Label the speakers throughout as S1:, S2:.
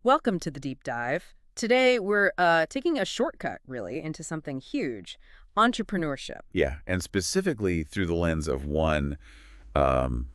S1: Welcome to the deep dive. Today we're taking a shortcut, really, into something huge, entrepreneurship.
S2: Yeah, and specifically through the lens of one um,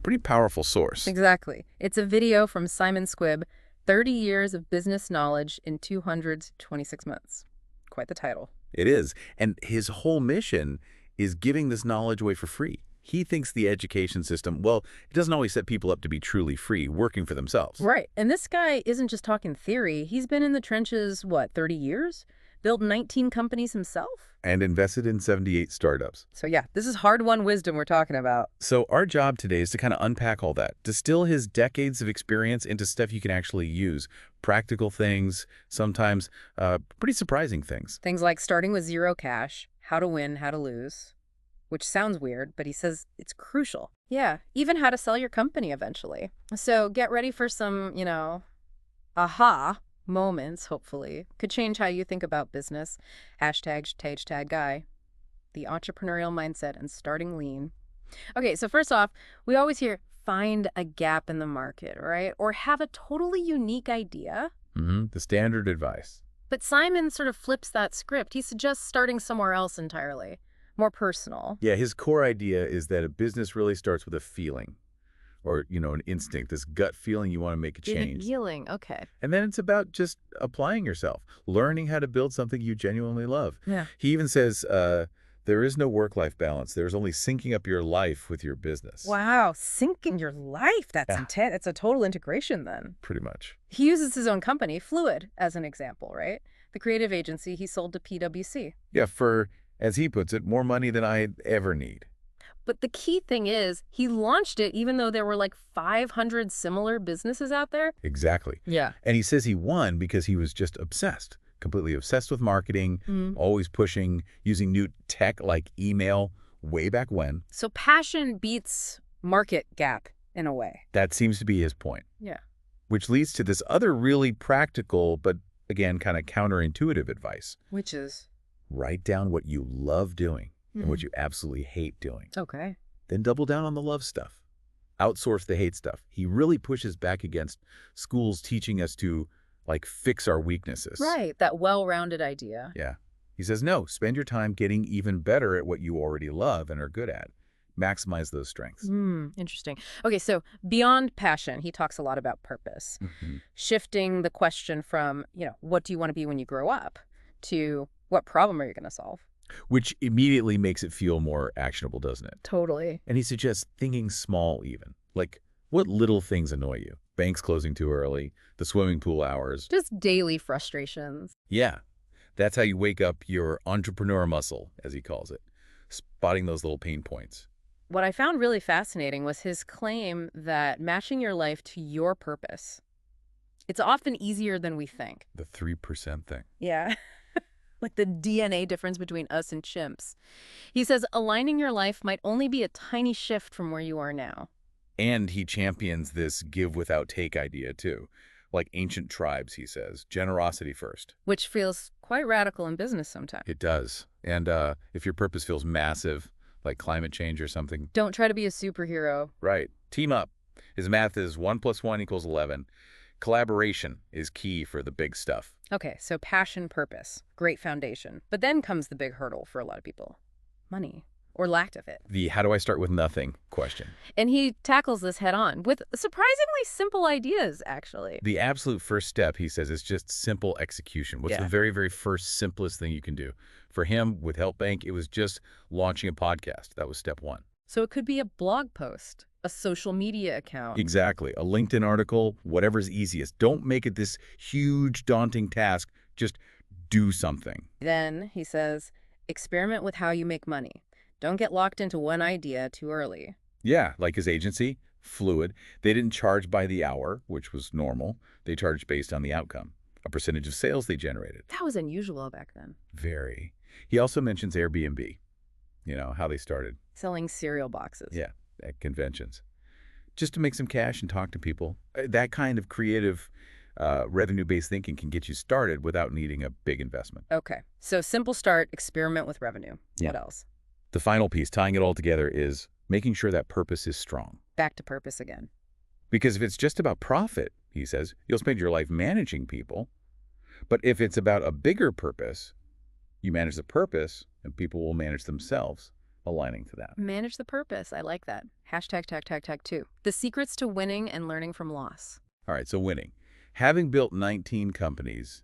S2: pretty powerful source.
S1: Exactly. It's a video from Simon Squibb, 30 years of business knowledge in 226 months. Quite the title.
S2: It is. And his whole mission is giving this knowledge away for free. He thinks the education system, well, it doesn't always set people up to be truly free, working for themselves.
S1: Right. And this guy isn't just talking theory. He's been in the trenches, 30 years? Built 19 companies himself?
S2: And invested in 78 startups.
S1: So yeah, this is hard-won wisdom we're talking about.
S2: So our job today is to kind of unpack all that, distill his decades of experience into stuff you can actually use. Practical things, sometimes pretty surprising things.
S1: Things like starting with zero cash, how to win, how to lose. Which sounds weird, but he says it's crucial. Yeah, even how to sell your company eventually. So get ready for some, aha moments, hopefully. Could change how you think about business. Hashtag guy. The entrepreneurial mindset and starting lean. Okay, so first off, we always hear find a gap in the market, right? Or have a totally unique idea.
S2: The standard advice.
S1: But Simon sort of flips that script. He suggests starting somewhere else entirely. More personal.
S2: Yeah, his core idea is that a business really starts with a feeling or, an instinct, this gut feeling you want to make a change.
S1: Feeling, okay.
S2: And then it's about just applying yourself, learning how to build something you genuinely love.
S1: Yeah.
S2: He even says there is no work-life balance. There's only syncing up your life with your business.
S1: Wow, syncing your life. That's
S2: Yeah.
S1: intense. It's a total integration then.
S2: Pretty much.
S1: He uses his own company, Fluid, as an example, right? The creative agency he sold to PwC.
S2: Yeah, for, as he puts it, more money than I ever need.
S1: But the key thing is, he launched it even though there were like 500 similar businesses out there.
S2: Exactly.
S1: Yeah.
S2: And he says he won because he was just obsessed, completely obsessed with marketing, always pushing, using new tech like email way back when.
S1: So passion beats market gap in a way.
S2: That seems to be his point.
S1: Yeah.
S2: Which leads to this other really practical, but again, kind of counterintuitive advice.
S1: Which is?
S2: Write down what you love doing and what you absolutely hate doing.
S1: Okay.
S2: Then double down on the love stuff. Outsource the hate stuff. He really pushes back against schools teaching us to, fix our weaknesses.
S1: Right, that well-rounded idea.
S2: Yeah. He says, no, spend your time getting even better at what you already love and are good at. Maximize those strengths.
S1: Interesting. Okay, so beyond passion, he talks a lot about purpose. Shifting the question from, what do you want to be when you grow up, to what problem are you going to solve?
S2: Which immediately makes it feel more actionable, doesn't it?
S1: Totally.
S2: And he suggests thinking small even. Like, what little things annoy you? Banks closing too early, the swimming pool hours.
S1: Just daily frustrations.
S2: Yeah. That's how you wake up your entrepreneur muscle, as he calls it. Spotting those little pain points.
S1: What I found really fascinating was his claim that matching your life to your purpose. It's often easier than we think.
S2: The 3% thing.
S1: Yeah. Like the DNA difference between us and chimps. He says aligning your life might only be a tiny shift from where you are now.
S2: And he champions this give without take idea, too. Like ancient tribes, he says. Generosity first.
S1: Which feels quite radical in business sometimes.
S2: It does. And if your purpose feels massive, like climate change or something.
S1: Don't try to be a superhero.
S2: Right. Team up. His math is 1 + 1 = 11. Collaboration is key for the big stuff.
S1: Okay, so passion, purpose, great foundation. But then comes the big hurdle for a lot of people. Money, or lack of it.
S2: The how do I start with nothing question.
S1: And he tackles this head on with surprisingly simple ideas, actually.
S2: The absolute first step, he says, is just simple execution. What's the very, very first simplest thing you can do? For him, with HelpBank, it was just launching a podcast. That was step one.
S1: So it could be a blog post, a social media account.
S2: Exactly. A LinkedIn article, whatever's easiest. Don't make it this huge, daunting task. Just do something.
S1: Then, he says, experiment with how you make money. Don't get locked into one idea too early.
S2: Yeah, like his agency, Fluid. They didn't charge by the hour, which was normal. They charged based on the outcome, a percentage of sales they generated.
S1: That was unusual back then.
S2: Very. He also mentions Airbnb, how they started.
S1: Selling cereal boxes.
S2: Yeah, at conventions. Just to make some cash and talk to people. That kind of creative revenue-based thinking can get you started without needing a big investment.
S1: Okay, so simple start, experiment with revenue.
S2: Yeah.
S1: What else?
S2: The final piece, tying it all together, is making sure that purpose is strong.
S1: Back to purpose again.
S2: Because if it's just about profit, he says. You'll spend your life managing people. But if it's about a bigger purpose, you manage the purpose and people will manage themselves, aligning to that.
S1: Manage the purpose. I like that. Hashtag tag, tag, tag, too. The secrets to winning and learning from loss.
S2: All right, so winning. Having built 19 companies,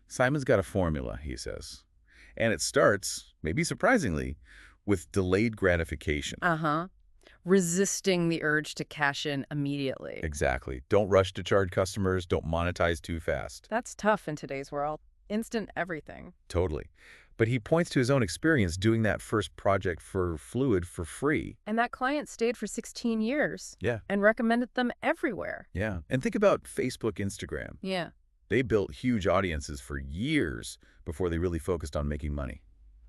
S2: Simon's got a formula, he says. And it starts, maybe surprisingly, with delayed gratification.
S1: Resisting the urge to cash in immediately.
S2: Exactly. Don't rush to charge customers. Don't monetize too fast.
S1: That's tough in today's world. Instant everything.
S2: Totally. But he points to his own experience doing that first project for Fluid for free.
S1: And that client stayed for 16 years.
S2: Yeah.
S1: And recommended them everywhere.
S2: Yeah. And think about Facebook, Instagram.
S1: Yeah.
S2: They built huge audiences for years before they really focused on making money.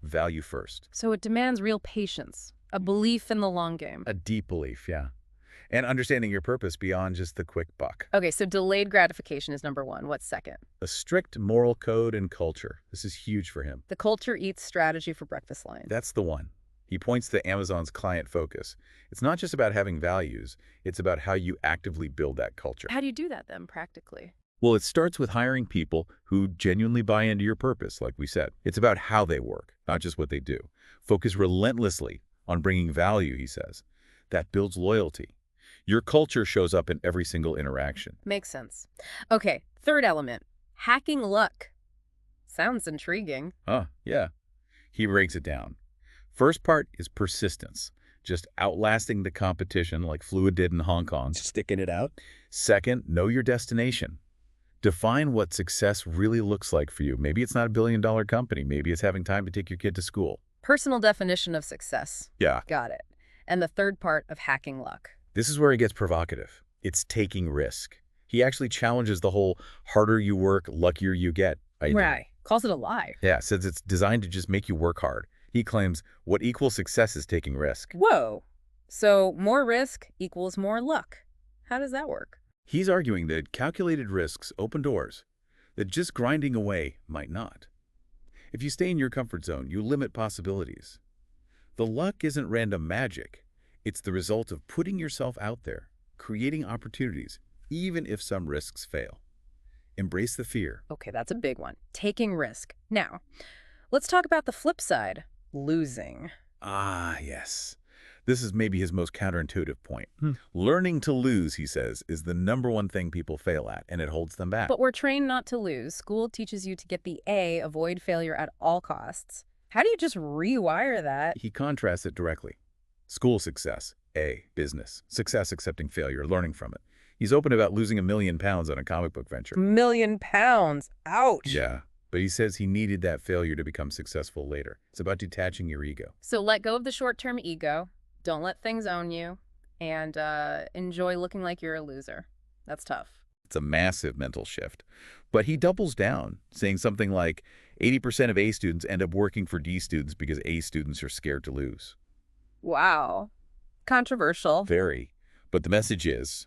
S2: Value first.
S1: So it demands real patience, a belief in the long game.
S2: A deep belief, yeah. And understanding your purpose beyond just the quick buck.
S1: Okay, so delayed gratification is number one. What's second?
S2: A strict moral code and culture. This is huge for him.
S1: The culture eats strategy for breakfast line.
S2: That's the one. He points to Amazon's client focus. It's not just about having values. It's about how you actively build that culture.
S1: How do you do that then, practically?
S2: Well, it starts with hiring people who genuinely buy into your purpose, like we said. It's about how they work, not just what they do. Focus relentlessly on bringing value, he says. That builds loyalty. Your culture shows up in every single interaction.
S1: Makes sense. Okay, third element, hacking luck. Sounds intriguing.
S2: Yeah. He breaks it down. First part is persistence, just outlasting the competition like Fluid did in Hong Kong.
S3: Sticking it out.
S2: Second, know your destination. Define what success really looks like for you. Maybe it's not a billion-dollar company. Maybe it's having time to take your kid to school.
S1: Personal definition of success.
S2: Yeah.
S1: Got it. And the third part of hacking luck.
S2: This is where he gets provocative. It's taking risk. He actually challenges the whole harder you work, luckier you get idea.
S1: Right. Calls it a lie.
S2: Yeah, says it's designed to just make you work hard. He claims what equals success is taking risk.
S1: Whoa. So more risk equals more luck. How does that work?
S2: He's arguing that calculated risks open doors, that just grinding away might not. If you stay in your comfort zone, you limit possibilities. The luck isn't random magic. It's the result of putting yourself out there, creating opportunities, even if some risks fail. Embrace the fear.
S1: Okay, that's a big one. Taking risk. Now, let's talk about the flip side, losing.
S2: Ah, yes. This is maybe his most counterintuitive point. Learning to lose, he says, is the #1 thing people fail at, and it holds them back.
S1: But we're trained not to lose. School teaches you to get the A, avoid failure at all costs. How do you just rewire that?
S2: He contrasts it directly. School success, A, business. Success accepting failure, learning from it. He's open about losing £1 million on a comic book venture.
S1: £1 million. Ouch.
S2: Yeah, but he says he needed that failure to become successful later. It's about detaching your ego.
S1: So let go of the short-term ego. Don't let things own you. And enjoy looking like you're a loser. That's tough.
S2: It's a massive mental shift. But he doubles down, saying something like 80% of A students end up working for D students because A students are scared to lose.
S1: Wow. Controversial.
S2: Very. But the message is,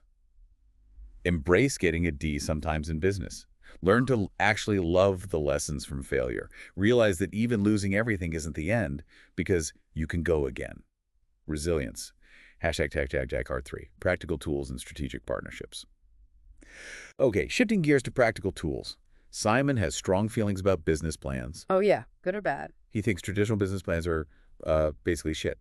S2: embrace getting a D sometimes in business. Learn to actually love the lessons from failure. Realize that even losing everything isn't the end because you can go again. Resilience. Hashtag #JackHard3. Practical tools and strategic partnerships. Okay, shifting gears to practical tools. Simon has strong feelings about business plans.
S1: Oh, yeah. Good or bad?
S2: He thinks traditional business plans are basically shit.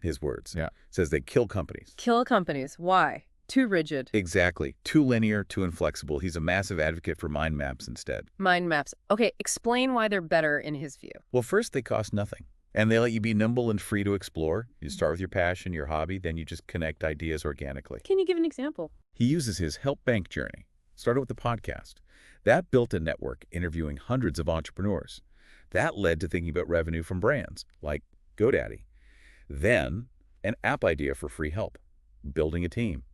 S2: His words.
S3: Yeah.
S2: Says they kill companies.
S1: Kill companies. Why? Too rigid.
S2: Exactly. Too linear, too inflexible. He's a massive advocate for mind maps instead.
S1: Mind maps. Okay, explain why they're better in his view.
S2: Well, first, they cost nothing. And they let you be nimble and free to explore. You start with your passion, your hobby, then you just connect ideas organically.
S1: Can you give an example?
S2: He uses his Help Bank journey. Started with the podcast. That built a network interviewing hundreds of entrepreneurs. That led to thinking about revenue from brands like GoDaddy. Then, an app idea for free help. Building a team.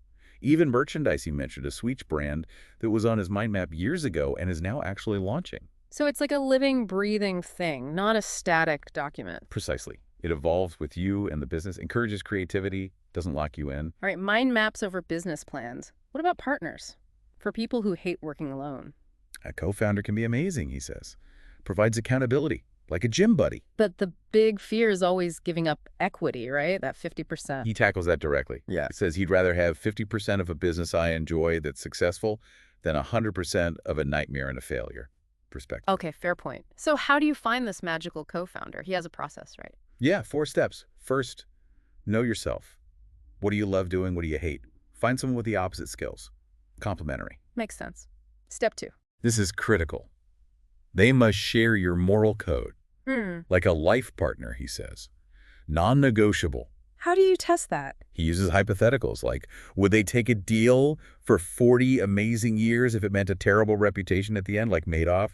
S2: Even merchandise, he mentioned, a Sweets brand that was on his mind map years ago and is now actually launching.
S1: So it's like a living, breathing thing, not a static document.
S2: Precisely. It evolves with you and the business, encourages creativity, doesn't lock you in.
S1: All right, mind maps over business plans. What about partners? For people who hate working alone.
S2: A co-founder can be amazing, he says. Provides accountability, like a gym buddy.
S1: But the big fear is always giving up equity, right? That 50%.
S2: He tackles that directly.
S3: Yeah.
S2: He says he'd rather have 50% of a business I enjoy that's successful than 100% of a nightmare and a failure perspective.
S1: Okay, fair point. So how do you find this magical co-founder? He has a process, right?
S2: Yeah, 4 steps. First, know yourself. What do you love doing? What do you hate? Find someone with the opposite skills. Complementary.
S1: Makes sense. Step 2.
S2: This is critical. They must share your moral code. Like a life partner, he says. Non-negotiable.
S1: How do you test that?
S2: He uses hypotheticals like, would they take a deal for 40 amazing years if it meant a terrible reputation at the end, like Madoff?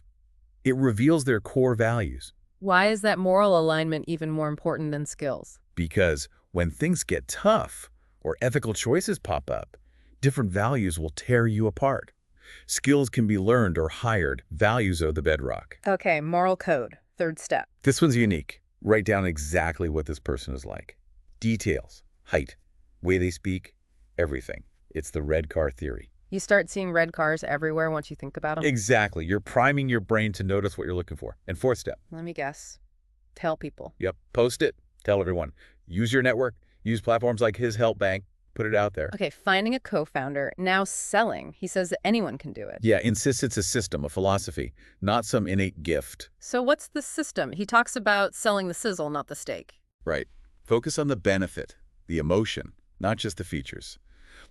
S2: It reveals their core values.
S1: Why is that moral alignment even more important than skills?
S2: Because when things get tough or ethical choices pop up, different values will tear you apart. Skills can be learned or hired. Values are the bedrock.
S1: Okay, moral code. 3rd step.
S2: This one's unique. Write down exactly what this person is like. Details, height, way they speak, everything. It's the red car theory.
S1: You start seeing red cars everywhere once you think about them?
S2: Exactly. You're priming your brain to notice what you're looking for. And 4th step.
S1: Let me guess. Tell people.
S2: Yep. Post it. Tell everyone. Use your network. Use platforms like his Help Bank. Put it out there.
S1: Okay, finding a co-founder, now selling. He says that anyone can do it.
S2: Yeah, insists it's a system, a philosophy, not some innate gift.
S1: So what's the system? He talks about selling the sizzle, not the steak.
S2: Right. Focus on the benefit, the emotion, not just the features.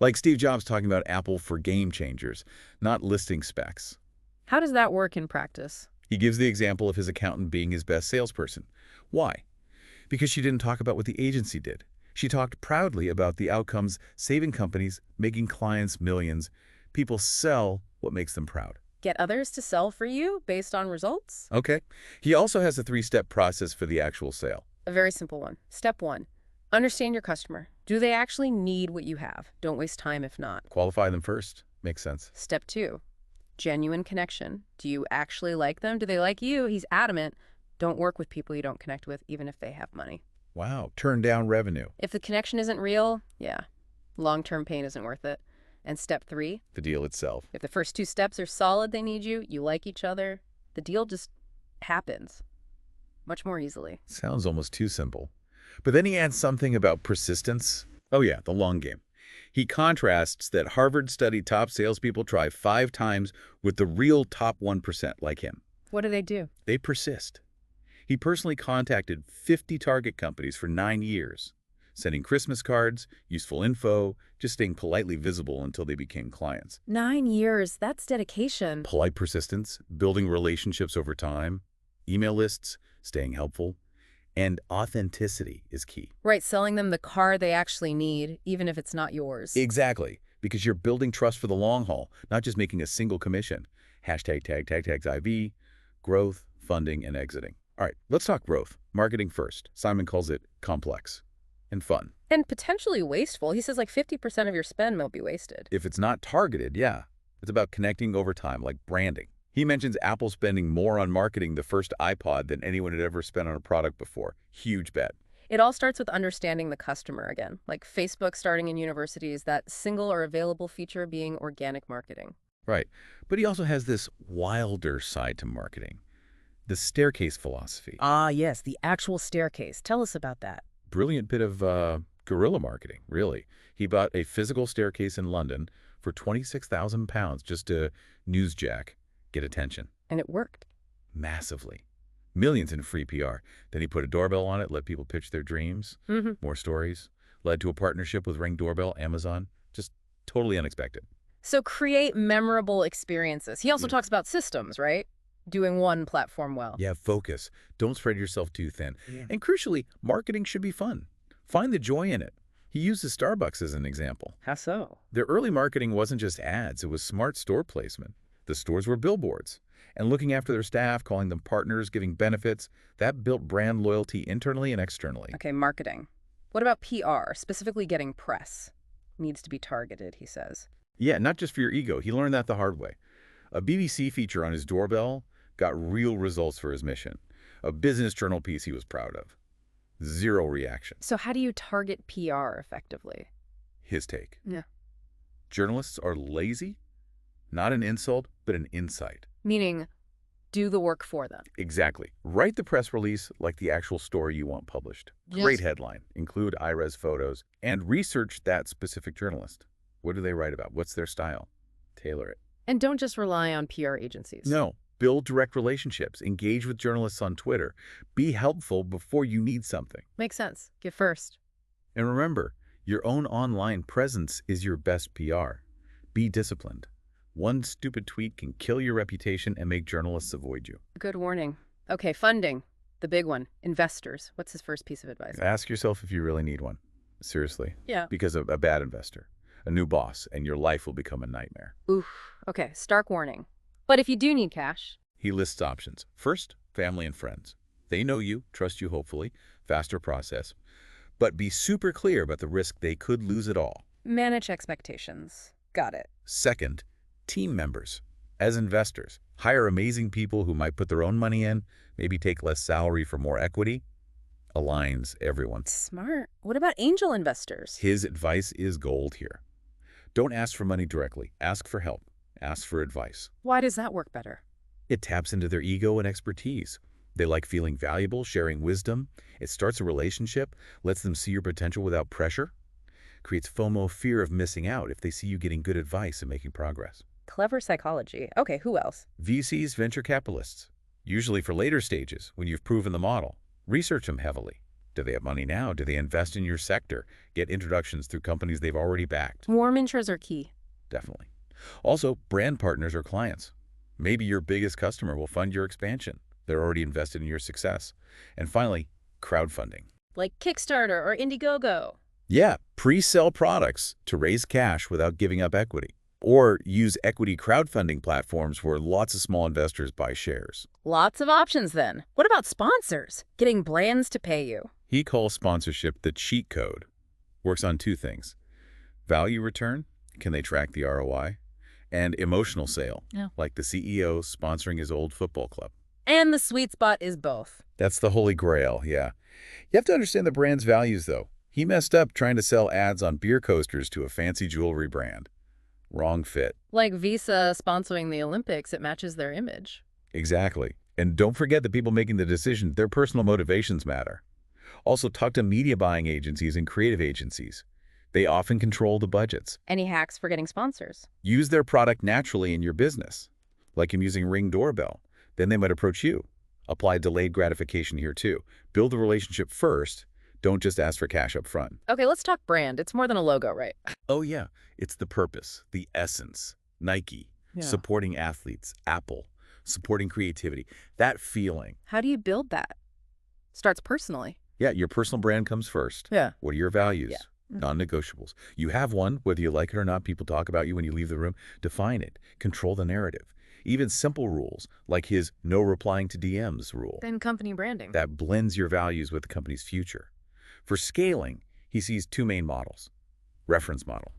S2: Like Steve Jobs talking about Apple for game changers, not listing specs.
S1: How does that work in practice?
S2: He gives the example of his accountant being his best salesperson. Why? Because she didn't talk about what the agency did. She talked proudly about the outcomes, saving companies, making clients millions. People sell what makes them proud.
S1: Get others to sell for you based on results?
S2: Okay. He also has a 3-step process for the actual sale.
S1: A very simple one. Step 1, understand your customer. Do they actually need what you have? Don't waste time if not.
S2: Qualify them first. Makes sense.
S1: Step 2, genuine connection. Do you actually like them? Do they like you? He's adamant. Don't work with people you don't connect with, even if they have money.
S2: Wow. Turn down revenue.
S1: If the connection isn't real, yeah, long-term pain isn't worth it. And step 3,
S2: The deal itself.
S1: if the first 2 steps are solid, they need you, you like each other, the deal just happens much more easily.
S2: Sounds almost too simple. But then he adds something about persistence. Oh yeah, the long game. He contrasts that Harvard-studied top salespeople try 5 times with the real top 1% like him.
S1: What do they do?
S2: They persist. He personally contacted 50 target companies for 9 years, sending Christmas cards, useful info, just staying politely visible until they became clients.
S1: 9 years, that's dedication.
S2: Polite persistence, building relationships over time, email lists, staying helpful, and authenticity is key.
S1: Right, selling them the car they actually need, even if it's not yours.
S2: Exactly, because you're building trust for the long haul, not just making a single commission. Hashtag tags IV, growth, funding, and exiting. All right, let's talk growth. Marketing first. Simon calls it complex and fun.
S1: And potentially wasteful. He says like 50% of your spend might be wasted.
S2: If it's not targeted, yeah. It's about connecting over time, like branding. He mentions Apple spending more on marketing the first iPod than anyone had ever spent on a product before. Huge bet.
S1: It all starts with understanding the customer again, like Facebook starting in universities, that single or available feature being organic marketing.
S2: Right. But he also has this wilder side to marketing. The staircase philosophy.
S1: Ah, yes, the actual staircase. Tell us about that.
S2: Brilliant bit of guerrilla marketing, really. He bought a physical staircase in London for £26,000 just to newsjack, get attention.
S1: And it worked.
S2: Massively. Millions in free PR. Then he put a doorbell on it, let people pitch their dreams. More stories. Led to a partnership with Ring Doorbell, Amazon. Just totally unexpected.
S1: So create memorable experiences. He also talks about systems, right? Doing one platform well.
S2: Yeah, focus. Don't spread yourself too thin. And crucially, marketing should be fun. Find the joy in it. He uses Starbucks as an example.
S1: How so?
S2: Their early marketing wasn't just ads, it was smart store placement. The stores were billboards. And looking after their staff, calling them partners, giving benefits, that built brand loyalty internally and externally.
S1: Okay, marketing. What about PR, specifically getting press? Needs to be targeted, he says.
S2: Yeah, not just for your ego. He learned that the hard way. A BBC feature on his doorbell got real results for his mission. A business journal piece he was proud of. 0 reaction.
S1: So how do you target PR effectively?
S2: His take.
S1: Yeah.
S2: Journalists are lazy? Not an insult, but an insight.
S1: Meaning, do the work for them.
S2: Exactly. Write the press release like the actual story you want published.
S1: Yes.
S2: Great headline. Include iRes photos. And research that specific journalist. What do they write about? What's their style? Tailor it.
S1: And don't just rely on PR agencies.
S2: No. Build direct relationships. Engage with journalists on Twitter. Be helpful before you need something.
S1: Makes sense. Give first.
S2: And remember, your own online presence is your best PR. Be disciplined. One stupid tweet can kill your reputation and make journalists avoid you.
S1: Good warning. Okay, funding. The big one. Investors. What's his first piece of advice?
S2: Ask yourself if you really need one. Seriously.
S1: Yeah.
S2: Because of a bad investor, a new boss, and your life will become a nightmare.
S1: Oof. Okay, stark warning. But if you do need cash...
S2: He lists options. First, family and friends. They know you, trust you hopefully, faster process. But be super clear about the risk they could lose it all.
S1: Manage expectations. Got it.
S2: Second, team members. As investors, hire amazing people who might put their own money in, maybe take less salary for more equity. Aligns everyone.
S1: Smart. What about angel investors?
S2: His advice is gold here. Don't ask for money directly. Ask for help. Ask for advice.
S1: Why does that work better?
S2: It taps into their ego and expertise. They like feeling valuable, sharing wisdom. It starts a relationship, lets them see your potential without pressure. Creates FOMO, fear of missing out, if they see you getting good advice and making progress.
S1: Clever psychology. Okay, who else?
S2: VCs, venture capitalists. Usually for later stages, when you've proven the model. Research them heavily. Do they have money now? Do they invest in your sector? Get introductions through companies they've already backed.
S1: Warm intros are key.
S2: Definitely. Also, brand partners or clients. Maybe your biggest customer will fund your expansion. They're already invested in your success. And finally, crowdfunding.
S1: Like Kickstarter or Indiegogo.
S2: Yeah, pre-sell products to raise cash without giving up equity. Or use equity crowdfunding platforms where lots of small investors buy shares.
S1: Lots of options then. What about sponsors? Getting brands to pay you.
S2: He calls sponsorship the cheat code. Works on two things. Value return, can they track the ROI? And emotional sale, like the CEO sponsoring his old football club.
S1: And the sweet spot is both.
S2: That's the holy grail, yeah. You have to understand the brand's values, though. He messed up trying to sell ads on beer coasters to a fancy jewelry brand. Wrong fit.
S1: Like Visa sponsoring the Olympics, it matches their image.
S2: Exactly. And don't forget the people making the decision, their personal motivations matter. Also, talk to media buying agencies and creative agencies. They often control the budgets.
S1: Any hacks for getting sponsors?
S2: Use their product naturally in your business, like him using Ring doorbell. Then they might approach you. Apply delayed gratification here too. Build the relationship first. Don't just ask for cash up front.
S1: Okay, let's talk brand. It's more than a logo, right?
S2: Oh yeah, it's the purpose, the essence. Nike, supporting athletes, Apple, supporting creativity. That feeling.
S1: How do you build that? Starts personally.
S2: Yeah, your personal brand comes first.
S1: Yeah.
S2: What are your values?
S1: Yeah.
S2: Non-negotiables. You have one, whether you like it or not. People talk about you when you leave the room. Define it. Control the narrative. Even simple rules, like his no replying to DMs rule.
S1: Then company branding.
S2: That blends your values with the company's future. For scaling, he sees two main models. Reference model.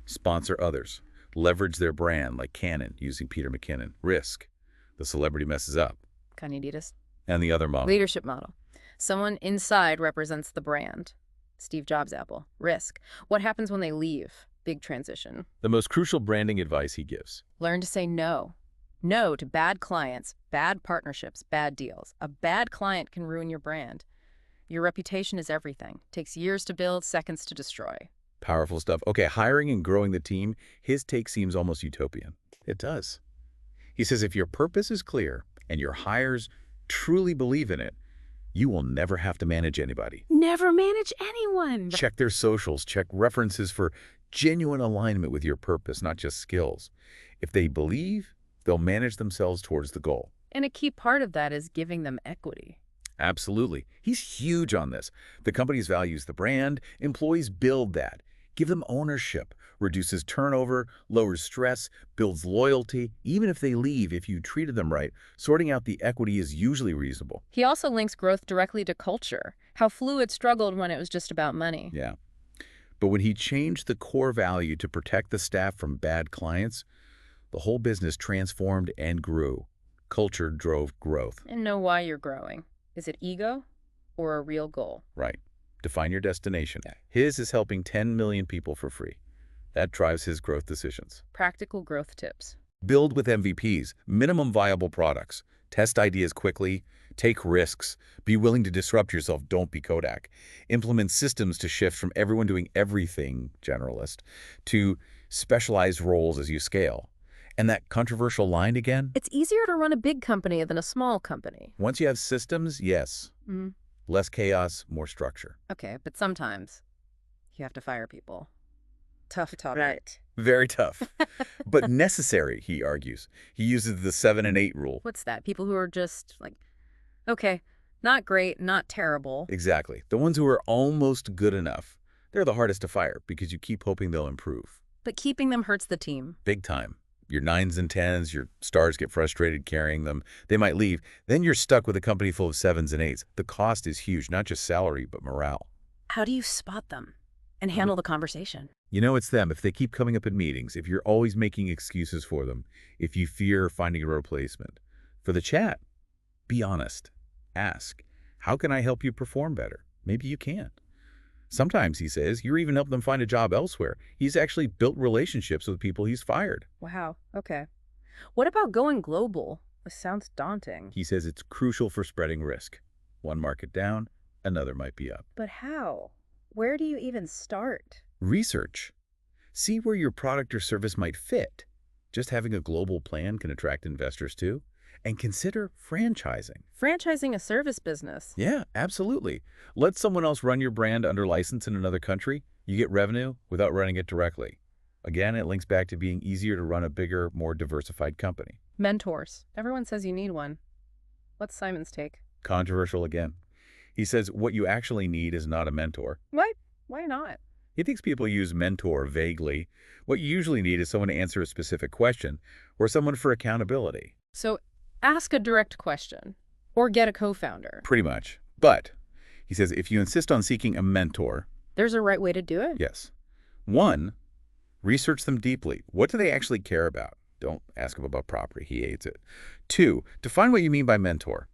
S2: Sponsor others. Leverage their brand, like Canon using Peter McKinnon. Risk. The celebrity messes up.
S1: Kanye.
S2: And the other model.
S1: Leadership model. Someone inside represents the brand. Steve Jobs, Apple. Risk. What happens when they leave? Big transition.
S2: The most crucial branding advice he gives.
S1: Learn to say no. No to bad clients, bad partnerships, bad deals. A bad client can ruin your brand. Your reputation is everything. Takes years to build, seconds to destroy.
S2: Powerful stuff. Okay, hiring and growing the team, his take seems almost utopian. It does. He says if your purpose is clear and your hires truly believe in it, you will never have to manage anybody.
S1: Never manage anyone.
S2: Check their socials, check references for genuine alignment with your purpose, not just skills. If they believe, they'll manage themselves towards the goal.
S1: And a key part of that is giving them equity.
S2: Absolutely. He's huge on this. The company's values the brand, employees build that. Give them ownership, reduces turnover, lowers stress, builds loyalty. Even if they leave, if you treated them right, sorting out the equity is usually reasonable.
S1: He also links growth directly to culture, how Fluid struggled when it was just about money.
S2: Yeah. But when he changed the core value to protect the staff from bad clients, the whole business transformed and grew. Culture drove growth.
S1: And know why you're growing. Is it ego or a real goal?
S2: Right. Define your destination. His is helping 10 million people for free. That drives his growth decisions.
S1: Practical growth tips.
S2: Build with MVPs, minimum viable products. Test ideas quickly. Take risks. Be willing to disrupt yourself. Don't be Kodak. Implement systems to shift from everyone doing everything, generalist, to specialized roles as you scale. And that controversial line again?
S1: It's easier to run a big company than a small company.
S2: Once you have systems, yes.
S1: Mm.
S2: Less chaos, more structure.
S1: Okay, but sometimes you have to fire people. Tough topic.
S2: Right. Very tough. But necessary, he argues. He uses the 7 and 8 rule.
S1: What's that? People who are just like, okay, not great, not terrible.
S2: Exactly. The ones who are almost good enough. They're the hardest to fire because you keep hoping they'll improve.
S1: But keeping them hurts the team.
S2: Big time. Your 9s and 10s, your stars get frustrated carrying them. They might leave. Then you're stuck with a company full of 7s and 8s. The cost is huge, not just salary, but morale.
S1: How do you spot them and handle the conversation?
S2: You know it's them. If they keep coming up at meetings, if you're always making excuses for them, if you fear finding a replacement. For the chat, be honest. Ask, how can I help you perform better? Maybe you can't. Sometimes, he says, you're even helping them find a job elsewhere. He's actually built relationships with people he's fired.
S1: Wow, okay. What about going global? This sounds daunting.
S2: He says it's crucial for spreading risk. One market down, another might be up.
S1: But how? Where do you even start?
S2: Research. See where your product or service might fit. Just having a global plan can attract investors too. And consider franchising.
S1: Franchising a service business.
S2: Yeah, absolutely. Let someone else run your brand under license in another country. You get revenue without running it directly. Again, it links back to being easier to run a bigger, more diversified company.
S1: Mentors. Everyone says you need one. What's Simon's take?
S2: Controversial again. He says what you actually need is not a mentor.
S1: What? Why not?
S2: He thinks people use mentor vaguely. What you usually need is someone to answer a specific question or someone for accountability.
S1: So ask a direct question or get a co-founder.
S2: Pretty much. But he says if you insist on seeking a mentor,
S1: there's a right way to do it?
S2: Yes. 1, research them deeply. What do they actually care about? Don't ask them about property. He hates it. 2, define what you mean by mentor.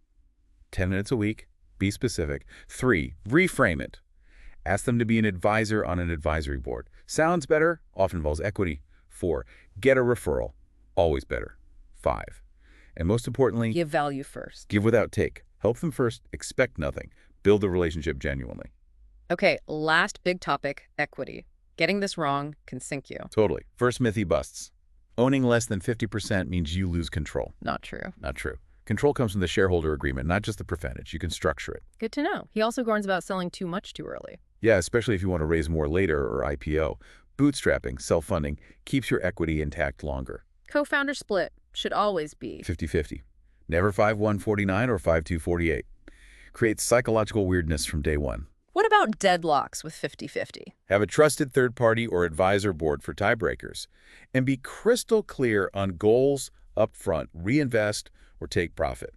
S2: 10 minutes a week. Be specific. 3, reframe it. Ask them to be an advisor on an advisory board. Sounds better, often involves equity. 4, get a referral. Always better. 5, and most importantly,
S1: give value first.
S2: Give without take. Help them first, expect nothing. Build the relationship genuinely.
S1: Okay, last big topic, equity. Getting this wrong can sink you.
S2: Totally. First myth he busts. Owning less than 50% means you lose control.
S1: Not true.
S2: Not true. Control comes from the shareholder agreement, not just the percentage. You can structure it.
S1: Good to know. He also warns about selling too much too early.
S2: Yeah, especially if you want to raise more later or IPO. Bootstrapping, self-funding, keeps your equity intact longer.
S1: Co-founder split should always be
S2: 50-50. Never 5-1-49 or 5-2-48. Creates psychological weirdness from day one.
S1: What about deadlocks with 50-50?
S2: Have a trusted third party or advisor board for tiebreakers. And be crystal clear on goals up front. Reinvest or take profit.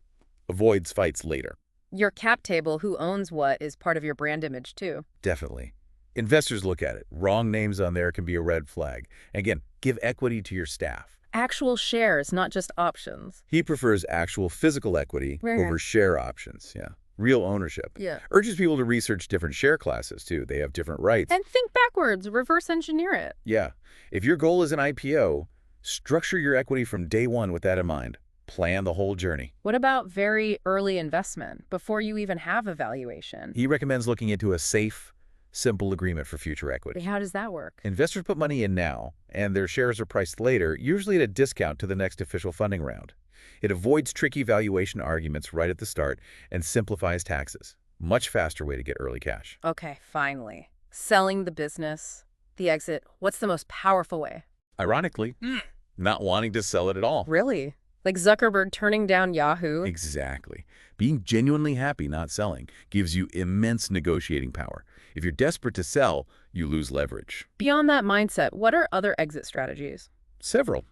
S2: Avoids fights later.
S1: Your cap table, who owns what, is part of your brand image too.
S2: Definitely. Investors look at it. Wrong names on there can be a red flag. Again, give equity to your staff.
S1: Actual shares, not just options.
S2: He prefers actual physical equity over share options. Yeah. Real ownership.
S1: Yeah.
S2: Urges people to research different share classes, too. They have different rights.
S1: And think backwards, reverse engineer it.
S2: Yeah. If your goal is an IPO, structure your equity from day one with that in mind. Plan the whole journey.
S1: What about very early investment, before you even have a valuation?
S2: He recommends looking into a safe, simple agreement for future equity.
S1: How does that work?
S2: Investors put money in now, and their shares are priced later, usually at a discount to the next official funding round. It avoids tricky valuation arguments right at the start and simplifies taxes. Much faster way to get early cash.
S1: Okay, finally. Selling the business, the exit. What's the most powerful way?
S2: Ironically, not wanting to sell it at all.
S1: Really? Like Zuckerberg turning down Yahoo?
S2: Exactly. Being genuinely happy not selling gives you immense negotiating power. If you're desperate to sell, you lose leverage.
S1: Beyond that mindset, what are other exit strategies?
S2: Several.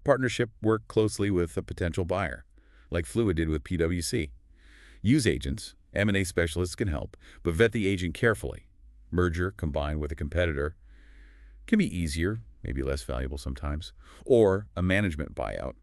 S2: Partnership, work closely with a potential buyer, like Fluid did with PwC. Use agents. M&A specialists can help, but vet the agent carefully. Merger combined with a competitor can be easier, maybe less valuable sometimes. Or a management buyout,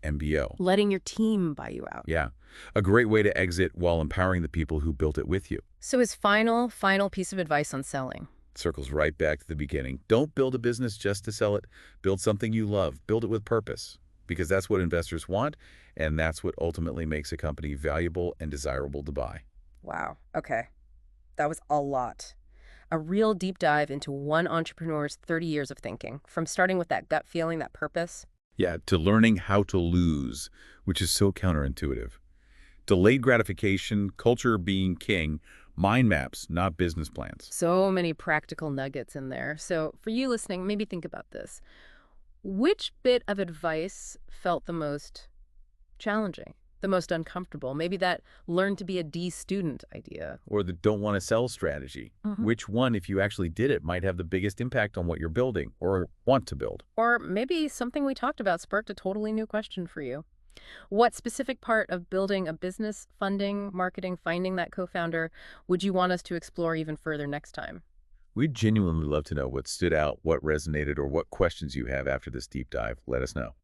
S2: MBO.
S1: Letting your team buy you out.
S2: Yeah, a great way to exit while empowering the people who built it with you.
S1: So his final piece of advice on selling.
S2: Circles right back to the beginning. Don't build a business just to sell it. Build something you love. Build it with purpose. Because that's what investors want, and that's what ultimately makes a company valuable and desirable to buy.
S1: Wow. Okay. That was a lot. A real deep dive into one entrepreneur's 30 years of thinking, from starting with that gut feeling, that purpose.
S2: Yeah, to learning how to lose, which is so counterintuitive. Delayed gratification, culture being king, mind maps, not business plans.
S1: So many practical nuggets in there. So for you listening, maybe think about this. Which bit of advice felt the most challenging, the most uncomfortable? Maybe that learn to be a D student idea.
S2: Or the don't want to sell strategy. Which one, if you actually did it, might have the biggest impact on what you're building or want to build?
S1: Or maybe something we talked about sparked a totally new question for you. What specific part of building a business, funding, marketing, finding that co-founder would you want us to explore even further next time?
S2: We'd genuinely love to know what stood out, what resonated, or what questions you have after this deep dive. Let us know.